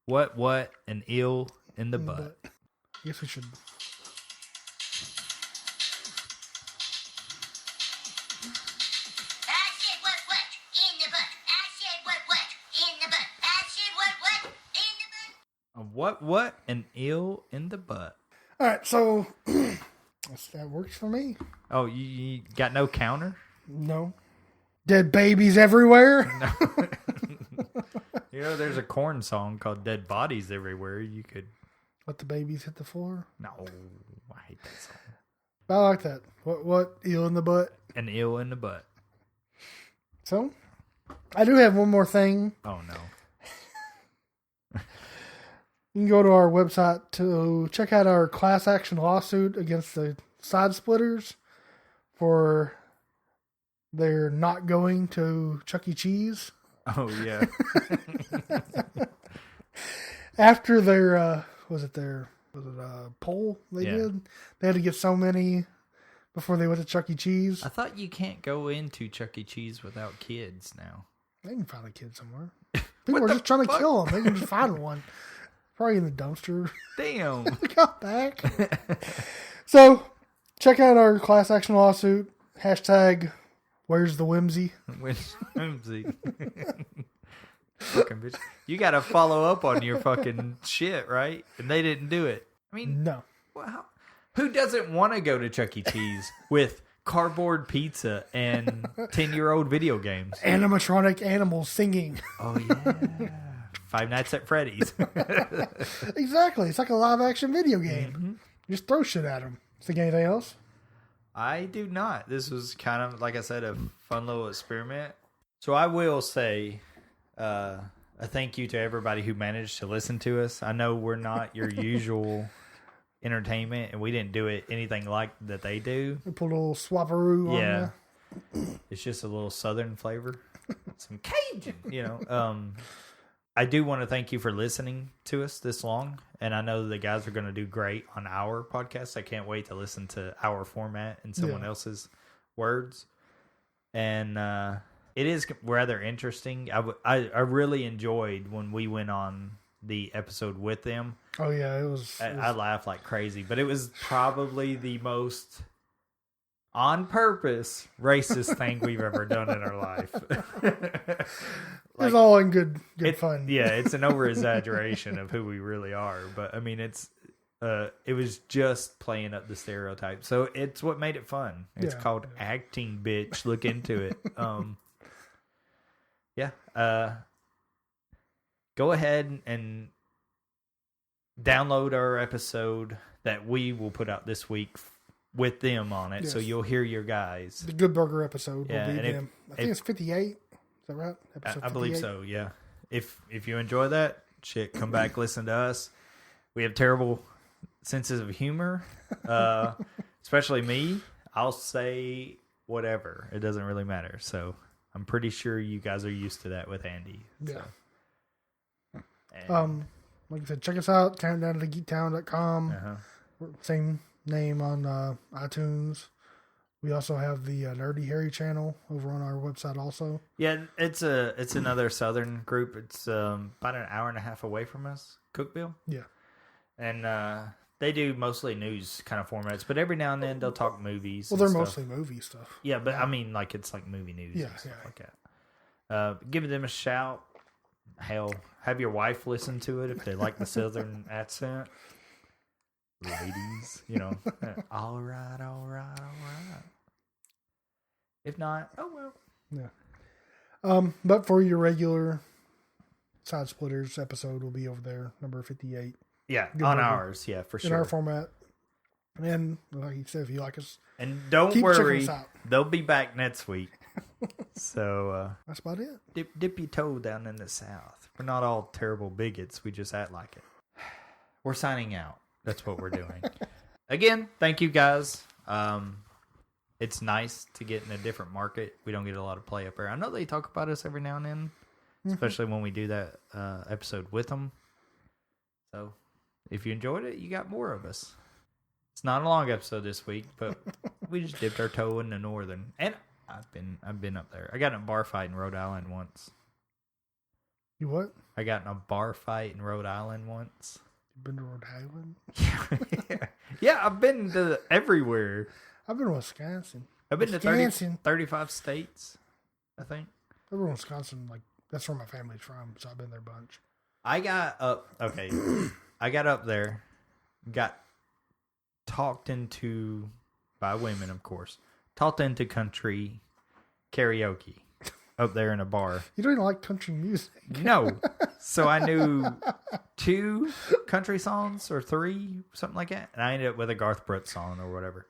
"What an Ill in the Butt." But I guess we should. I said what in the butt. I said what in the butt. I said what in the butt. What an ill in the butt. All right, so that works for me. Oh, you got no counter? No. Dead babies everywhere. No. You know, there's a Korn song called "Dead Bodies Everywhere." You could. Let the babies hit the floor. No, I hate that song. I like that. What eel in the butt? An ill in the butt. So, I do have one more thing. Oh no. You can go to our website to check out our class action lawsuit against the Side Splitters for their not going to Chuck E. Cheese. Oh yeah. After their, poll they Yeah. did? They had to get so many before they went to Chuck E. Cheese. I thought you can't go into Chuck E. Cheese without kids now. They can find a kid somewhere. People What are the just trying to fuck? kill them. They can just find one. Probably in the dumpster. Damn. They got back. So, check out our class action lawsuit. Hashtag, where's the whimsy? Whimsy. Fucking bitch. You got to follow up on your fucking shit, right? And they didn't do it. I mean, No. wow. Who doesn't want to go to Chuck E. Cheese with cardboard pizza and 10-year-old video games? Animatronic animals singing. Oh, yeah. Five Nights at Freddy's. Exactly. It's like a live action video game. Mm-hmm. Just throw shit at them. Think anything else? I do not. This was kind of, like I said, a fun little experiment. So I will say a thank you to everybody who managed to listen to us. I know we're not your usual entertainment, and we didn't do it anything like that they do. We put a little swapperoo on Yeah. there. It's just a little southern flavor. Some Cajun, you know. I do want to thank you for listening to us this long, and I know the guys are going to do great on our podcast. I can't wait to listen to our format and someone Yeah. else's words. And It is rather interesting. I really enjoyed when we went on the episode with them. Oh yeah, it was. I laughed like crazy, but it was probably the most on purpose racist thing we've ever done in our life. It was all in good fun. Yeah, it's an over exaggeration of who we really are, but I mean it was just playing up the stereotype. So it's what made it fun. It's called acting, bitch. Look into it. Go ahead and download our episode that we will put out this week with them on it, so you'll hear your guys. The Good Burger episode Yeah, will be and them. I think it's 58. Is that right? I believe so. Yeah. If you enjoy that shit, come back listen to us. We have terrible senses of humor, especially me. I'll say whatever. It doesn't really matter. So I'm pretty sure you guys are used to that with Andy. Yeah. So. Like I said, check us out. Countdown to geektown.com. Uh-huh. Same name on iTunes. We also have the Nerdy Harry channel over on our website also. Yeah, it's another southern group. It's about an hour and a half away from us, Cookville. Yeah. And they do mostly news kind of formats, but every now and then they'll talk movies. Well, they're and mostly movie stuff. Yeah, but I mean, like it's like movie news and stuff like that. Give them a shout. Hell, have your wife listen to it if they like the southern accent. Ladies, all right. If not, oh well. Yeah. But for your regular Side Splitters episode will be over there, number 58. Yeah, Good on burger. ours, yeah, for sure. In our format. And like you said, if you like us, and don't keep worry, checking us out. they'll be back next week. So that's about it. dip your toe down in the South. We're not all terrible bigots. We just act like it. We're signing out. That's what we're doing. Again, thank you guys. It's nice to get in a different market. We don't get a lot of play up there. I know they talk about us every now and then, especially when we do that episode with them. So if you enjoyed it, you got more of us. It's not a long episode this week, but we just dipped our toe in the northern. And I've been up there. I got in a bar fight in Rhode Island once. You what? I got in a bar fight in Rhode Island once. You've been to Rhode Island? Yeah, I've been to everywhere. I've been to Wisconsin. I've been to 35 states, I think. I've been to Wisconsin, like, that's where my family's from, so I've been there a bunch. I got up there, got talked into, by women, of course, talked into country karaoke up there in a bar. You don't even like country music. No. So I knew 2 country songs or 3, something like that. And I ended up with a Garth Brooks song or whatever.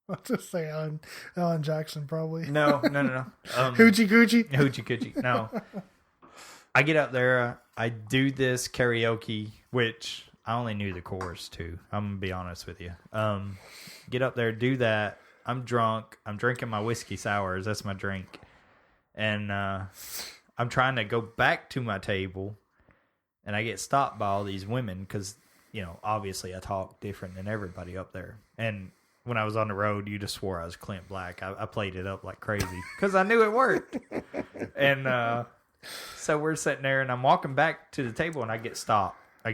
I'll just say Alan Jackson, probably. No. Hoochie Coochie? Hoochie Coochie. No. I get up there. I do this karaoke, which I only knew the chorus to. I'm going to be honest with you. Get up there, do that. I'm drunk. I'm drinking my whiskey sours. That's my drink. And I'm trying to go back to my table, and I get stopped by all these women because, obviously I talk different than everybody up there. And when I was on the road, you just swore I was Clint Black. I played it up like crazy because I knew it worked. And so we're sitting there, and I'm walking back to the table, and I get stopped. And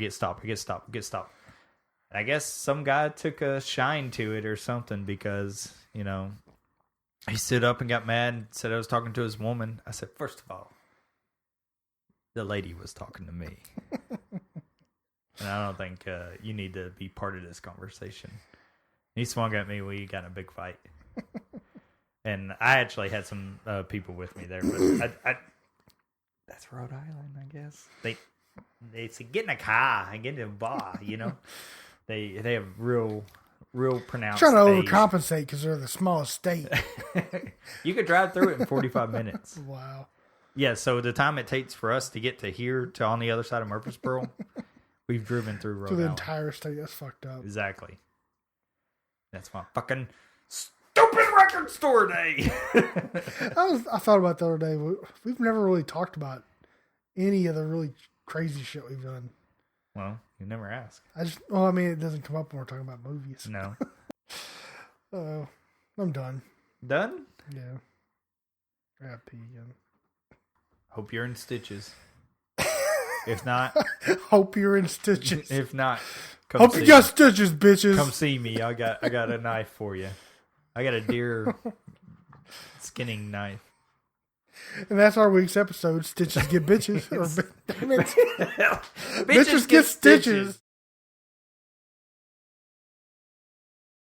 I guess some guy took a shine to it or something because, he stood up and got mad and said I was talking to his woman. I said, first of all, the lady was talking to me. And I don't think you need to be part of this conversation. He swung at me. We got in a big fight. And I actually had some people with me there. But I that's Rhode Island, I guess. They say, get in a car and get in a bar, They have real pronounced Trying to A's. overcompensate because they're the smallest state. You could drive through it in 45 minutes. Wow. Yeah, so the time it takes for us to get to here to on the other side of Murfreesboro, we've driven through Rhode To the Island. entire state. That's fucked up. Exactly. That's my fucking stupid record store day. I thought about the other day. We've never really talked about any of the really crazy shit we've done. Well, you never ask. It doesn't come up when we're talking about movies. No. I'm done. Done? Yeah. Yeah, pee again. Hope you're in stitches. If not, Hope you're in stitches. if not, come Hope see you got me. stitches, bitches. Come see me. I got a knife for you. I got a deer skinning knife. And that's our week's episode. Stitches get bitches. Or, damn it. Bitches Bitches get stitches.